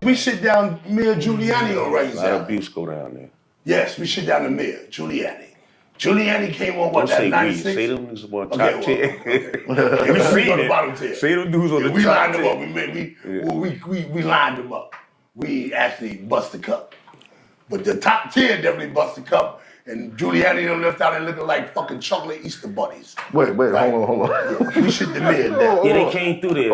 We sit down Mayor Giuliani on Rikers. A lot of abuse go down there. Yes, we sit down to Mayor Giuliani. Giuliani came on what, that 96? Say them niggas about top 10. Okay. We sit on the bottom tier. Say them dudes on the we top lined 10. them up. We lined them up. We actually bust the cup. But the top tier definitely bust the cup. And Giuliani them left out there looking like fucking chocolate Easter bunnies. Wait, right? hold on. Yeah, we shit the mayor down. Yeah, they came through there.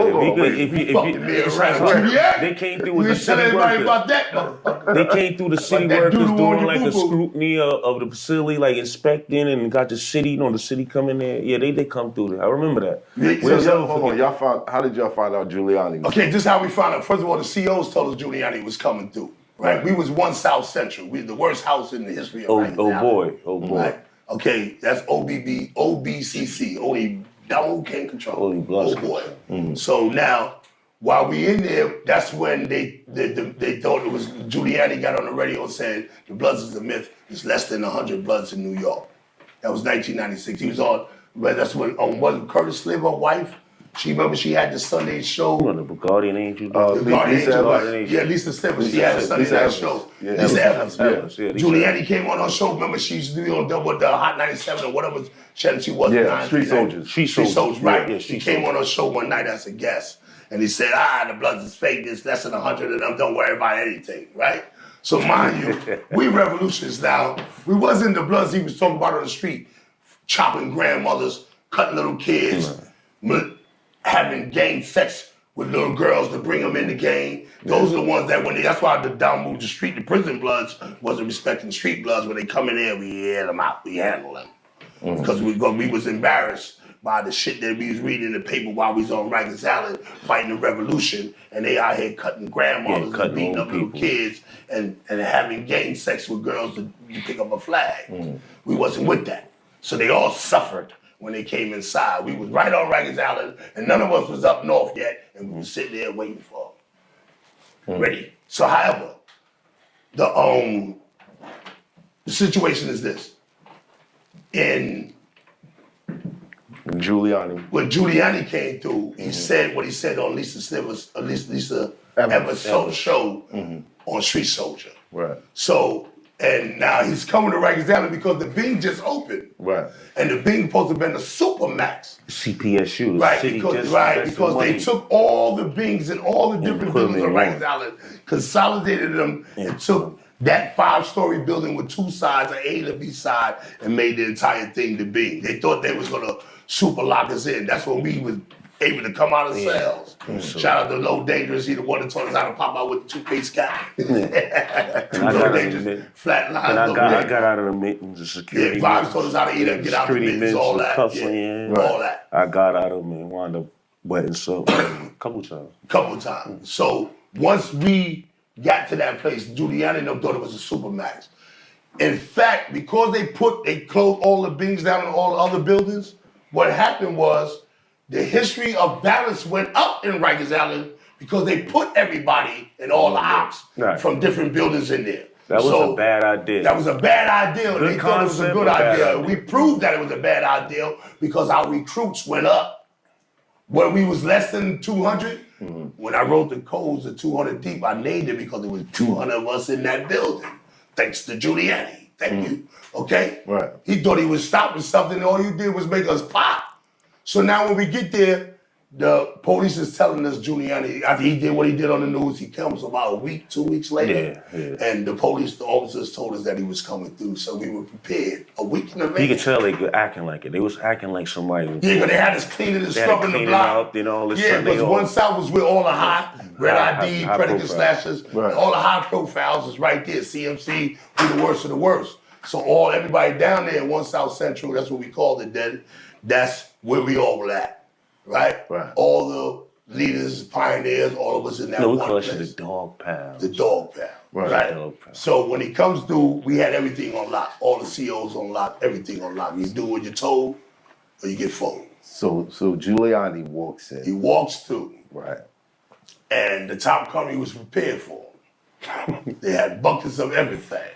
They came through with the city workers. About that, motherfucker. They came through the city workers doing like a scrutiny of the facility, like inspecting, and got the city, the city coming there. Yeah, they come through there. I remember that. How did y'all find out Giuliani? Okay, this is how we found out. First of all, the COs told us Giuliani was coming through. Right, we was 1 South Central. We the worst house in the history of Oh boy. Right? Okay, that's OBCC. Only devil can't control. Only blood. Oh boy. Mm-hmm. So now, while we in there, that's when they thought it was Giuliani got on the radio and said the Bloods is a myth. There's less than 100 Bloods in New York. That was 1996. He was on. But that's when wasn't Curtis Sliver's wife. She had the Sunday show. The Guardian Angel. Yeah, Lisa Stevens. She had a Sunday night show. Lisa Evans. Giuliani came on her show. Remember, she used to be on with the Hot 97 or whatever channel she was. Yeah, Street Soldiers. Street Soldiers, right. Yeah, she came on her show one night as a guest. And he said, the Bloods is fake. There's less than 100 of them. Don't worry about anything, right? So mind you, we revolutionists now. We wasn't the Bloods he was talking about on the street, chopping grandmothers, cutting little kids, having gang sex with little girls to bring them in the gang. Those are the ones that that's why the down moved the street, the prison Bloods wasn't respecting street Bloods. When they come in there, we air them out, we handle them. Because we was embarrassed by the shit that we was reading in the paper while we was on Rikers Island fighting the revolution, and they out here cutting grandmothers and beating up little kids and having gang sex with girls to pick up a flag. We wasn't with that. So they all suffered. When they came inside, we was right on Rikers Island, and none of us was up north yet, and we was sitting there waiting for them. Ready. So, however, the situation is this: when Giuliani came through, he said what he said on Lisa Evans' show on Street Soldier. Right. So. And now he's coming to Rikers Island because the Bing just opened. Right. And the Bing supposed to have been a Supermax. CPSU. Right, because they took all the Bings and all the different buildings on Rikers Island, consolidated them, and took that 5-story building with 2 sides, an A and a B side, and made the entire thing the Bing. They thought they was gonna super lock us in. That's when we was able to come out of cells. Shout out to Low Dangerous. He the one that taught us how to pop out with the toothpaste cap. Low Dangerous, flat line. And I got out of the mittens, the security. Yeah, Vibes taught us how to eat and get out of the mittens, all that. All that. I got out of them and wound up wetting something a couple times. So once we got to that place, Giuliani thought it was a Supermax. In fact, because they closed all the Bings down in all the other buildings, what happened was the history of violence went up in Rikers Island because they put everybody and all the ops from different buildings in there. That was a bad idea. That was a bad idea. They thought it was a good idea. We proved that it was a bad idea because our recruits went up. When we was less than 200, when I wrote the codes of 200 deep, I named it because there was 200 of us in that building. Thanks to Giuliani. Thank you. Okay? Right. He thought he was stopping something, and all you did was make us pop. So now when we get there, the police is telling us Giuliani, after he did what he did on the news, he comes about a week, 2 weeks later. And the officers told us that he was coming through, so we were prepared. A week in advance. You could tell they were acting like it. They was acting like somebody. Yeah, but they had us cleaning and scrubbing the block. Yeah, because 1 South was with all the red ID, predicate slashers, all the high profiles is right there. CMC, we the worst of the worst. So everybody down there in 1 South Central, that's what we called it then. That's where we all were at, right? All the leaders, pioneers, all of us in that one place. No, we call it the dog pound. The dog pound, right? So when he comes through, we had everything on lock. All the COs on lock, everything on lock. You do what you're told, or you get phoned. So Giuliani walks in. He walks through. Right. And the top company was prepared for him. They had buckets of everything.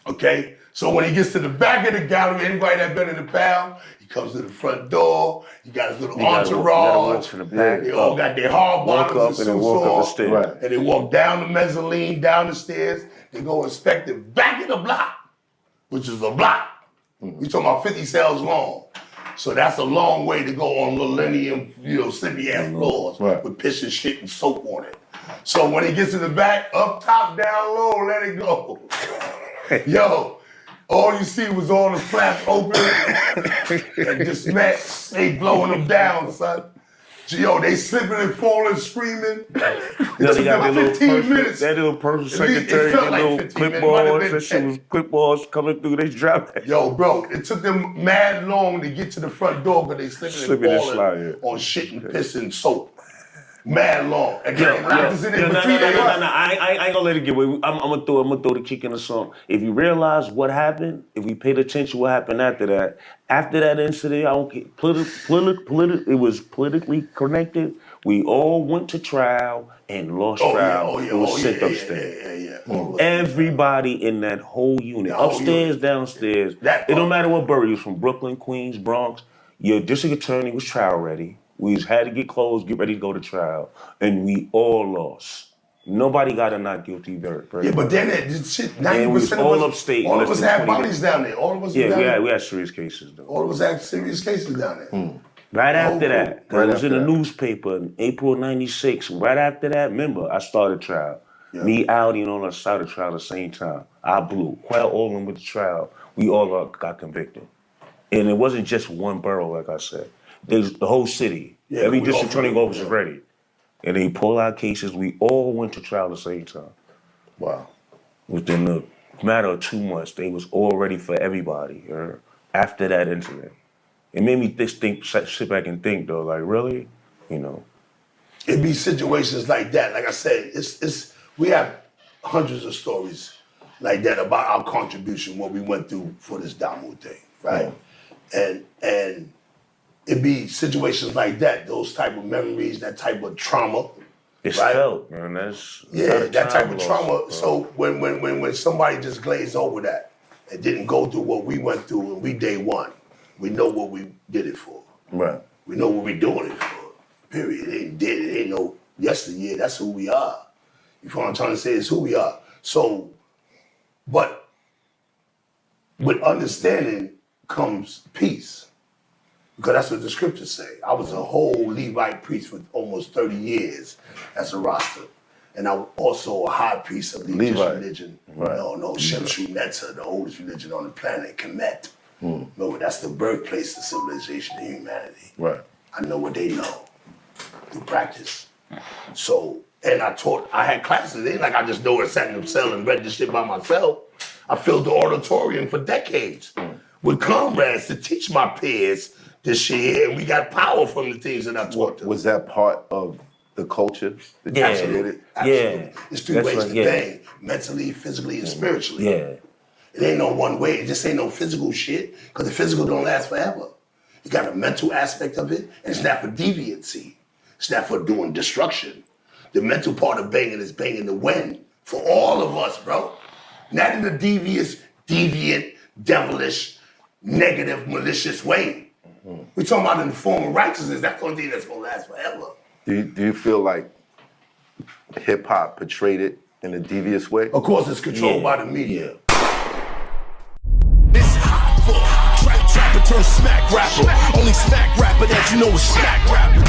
Okay? So when he gets to the back of the gallery, anybody that been in the pound, he comes to the front door, he got his little entourage, they all got their hard bottoms and suits on, and they walk down the mezzanine, down the stairs, they go inspect the back of the block, which is a block. We talking about 50 cells long. So that's a long way to go on little linear, slippy ass floors with piss and shit and soap on it. So when he gets to the back, up top, down low, let it go. Yo, all you see was all the flaps open and just they blowing them down, son. Yo, they slipping and falling, screaming. It took them 15 minutes. That little personal secretary, that little clipboards, that shit was clipboards coming through, they dropped. Yo, bro, it took them mad long to get to the front door because they slipping and falling on shit and piss and soap. Mad long. And then I ain't gonna let it get away. I'm gonna throw the kick in the song. If you realize what happened, if we paid attention what happened after that incident, I don't care. It was politically connected. We all went to trial and lost trial. It was sent upstairs. Everybody in that whole unit, upstairs, downstairs. It don't matter what borough you was from, Brooklyn, Queens, Bronx. Your district attorney was trial ready. We had to get clothes, get ready to go to trial, and we all lost. Nobody got a not guilty verdict. Right? Yeah, but then that shit, 90% and we was all upstate. All of us had bodies down there. All of us. Yeah, we had serious cases though. All of us had serious cases down there. Right after that, it was in the newspaper in April '96. Right after that, remember, I started trial. Yeah. Me, Aldi, and all us started trial at the same time. I blew. Quell Olin with the trial. We all got convicted, and it wasn't just one borough, like I said. The whole city. Yeah, every district attorney office was ready. And they pulled out cases. We all went to trial at the same time. Wow. Within the matter of 2 months, they was all ready for everybody after that incident. It made me sit back and think, though, like, really? It'd be situations like that. Like I said, we have hundreds of stories like that about our contribution, what we went through for this Damu thing, right? And it'd be situations like that, those type of memories, that type of trauma. It's felt, man. That type of trauma. Bro. So when somebody just glazed over that and didn't go through what we went through and we day one, we know what we did it for. Right. We know what we're doing it for. Period. It ain't no yesteryear. That's who we are. You know what I'm trying to say? It's who we are. So, but with understanding comes peace. Because that's what the scriptures say. I was a whole Levite priest for almost 30 years as a roster. And I was also a high priest of the Egyptian religion. Right. Shemshu Netzah, the oldest religion on the planet, Kemet. No, that's the birthplace of civilization and humanity. Right. I know what they know through practice. So, and I had classes. It ain't like I just know it, sat in the cell and read this shit by myself. I filled the auditorium for decades with comrades to teach my peers this shit, and we got power from the things that I taught them. Was that part of the culture that you created? Absolutely. Yeah. There's three ways to think, mentally, physically, and spiritually. Yeah. It ain't no one way. It just ain't no physical shit, because the physical don't last forever. You got a mental aspect of it, and it's not for deviancy. It's not for doing destruction. The mental part of banging is banging the win for all of us, bro. Not in a deviant, devilish, negative, malicious way. We're talking about in the form of righteousness. That's the only thing that's going to last forever. Do you feel like hip-hop portrayed it in a devious way? Of course, it's controlled by the media. It's hot for trapper turn smack rapper. Only smack rapper that you know is smack rapper.